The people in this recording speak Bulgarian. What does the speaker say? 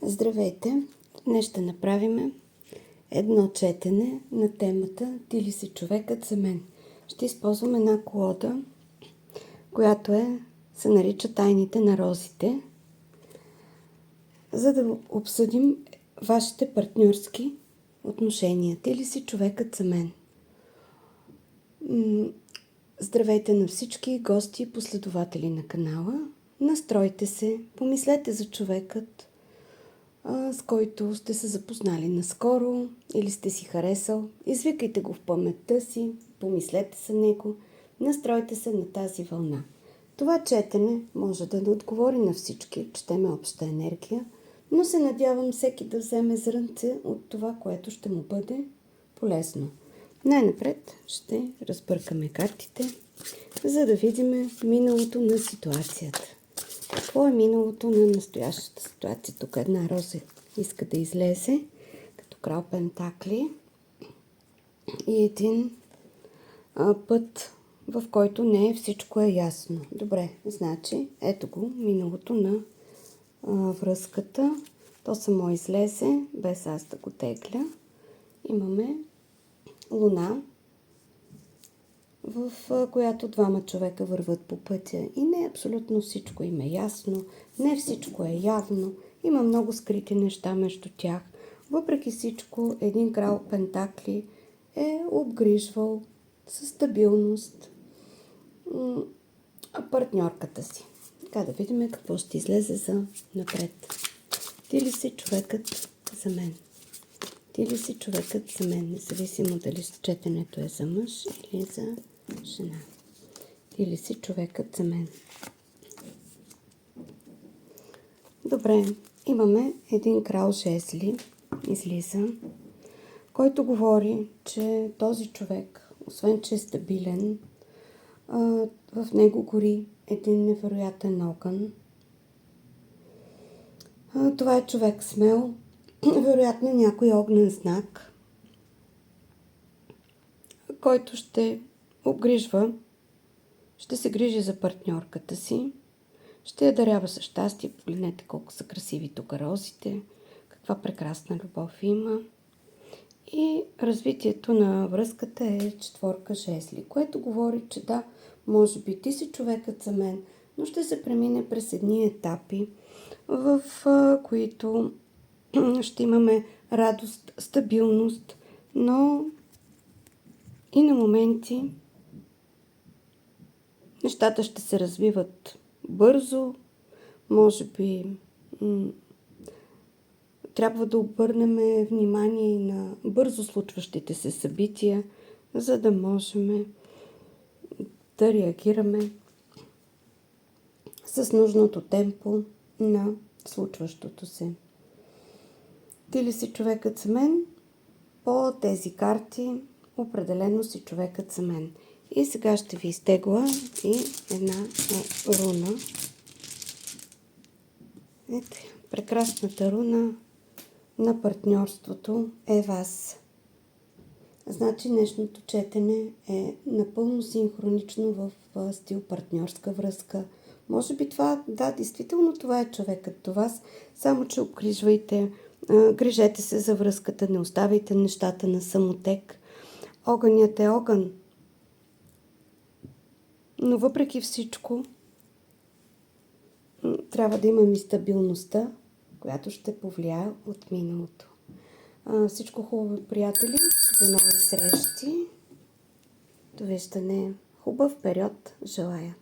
Здравейте! Днес ще направим едно четене на темата "Ти ли си човекът за мен?". Ще използвам една колода, която се нарича "Тайните на розите", за да обсъдим вашите партньорски отношения. Ти ли си човекът за мен? Здравейте на всички гости и последователи на канала. Настройте се, помислете за човекът, с който сте се запознали наскоро или сте си харесал. Извикайте го в паметта си, помислете за него, настройте се на тази вълна. Това четене може да не отговори на всички, четеме обща енергия, но се надявам всеки да вземе зрънце от това, което ще му бъде полезно. Най-напред ще разбъркаме картите, за да видим миналото на ситуацията. Какво е миналото на настоящата ситуация? Тук една роза иска да излезе като крал пентакли и един път, в който не всичко е ясно. Добре, значи ето го миналото на връзката. То само излезе, без аз да го тегля. Имаме луна, в която двама човека върват по пътя и не абсолютно всичко им е ясно, не всичко е явно, има много скрити неща между тях. Въпреки всичко, един крал пентакли е обгрижвал със стабилност партньорката си. Така да видим какво ще излезе за напред. Ти ли си човекът за мен? Ти ли си човекът за мен, независимо дали четенето е за мъж или за жена? Ти ли си човекът за мен? Добре, имаме един крал жезли, излиза, който говори, че този човек, освен че е стабилен, в него гори един невероятен огън. Това е човек смел, вероятно някой огнен знак, който ще се грижи за партньорката си, ще я дарява със щастие. Погледнете колко са красиви тук розите, каква прекрасна любов има. И развитието на връзката е четворка жезли, което говори, че да, може би ти си човекът за мен, но ще се премине през едни етапи, в които ще имаме радост, стабилност, но и на моменти нещата ще се развиват бързо. Може би трябва да обърнем внимание и на бързо случващите се събития, за да можем да реагираме с нужното темпо на случващото се. Ти ли си човекът за мен? По тези карти определено си човекът за мен. И сега ще ви изтегла и една руна. Ето, прекрасната руна на партньорството е вас. Значи днешното четене е напълно синхронично в стил партньорска връзка. Може би това, да, действително това е човекът до вас, само че обгрижвайте, грижете се за връзката, не оставяйте нещата на самотек. Огънят е огън. Но въпреки всичко, трябва да имам и стабилността, която ще повлияе от миналото. Всичко хубаво, приятели, до нови срещи. Довиждане. Хубав период желая.